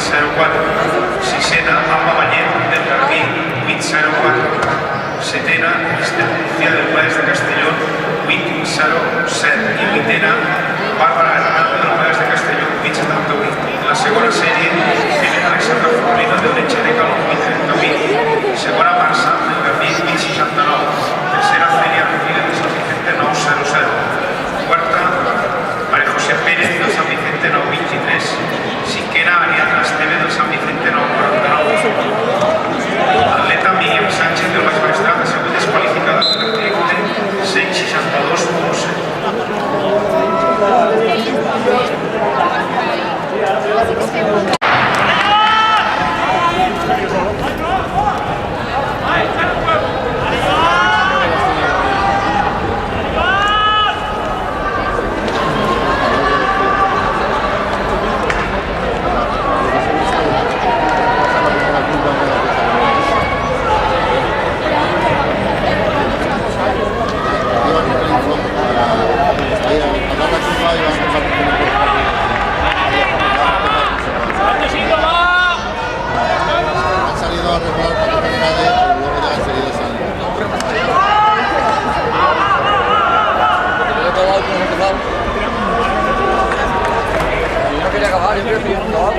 804. Sisena, Alba Vallet del Garbí, 804. Setena, Esther Lucía del Pallars de Castelló, 807. I vuitena, Bàrbara Hernández del Pallars de Castelló, 878. En la segona sèrie, primera Alexandra Forlina del Letxe de Caló, 838. Segona Marça del Garbí, 869. Tercera, Feria Rodríguez de San Vicente, 900. Quarta, María José Pérez del San Vicente, 923. Cinquena, Ariadna Esteve del Sant Vicente, 949. L'atleta Míriam Sánchez del Baix Maestrat ha sigut desqualificada per l'article 162.7. Yo no quería acabar, yo quería pillar un trabajo.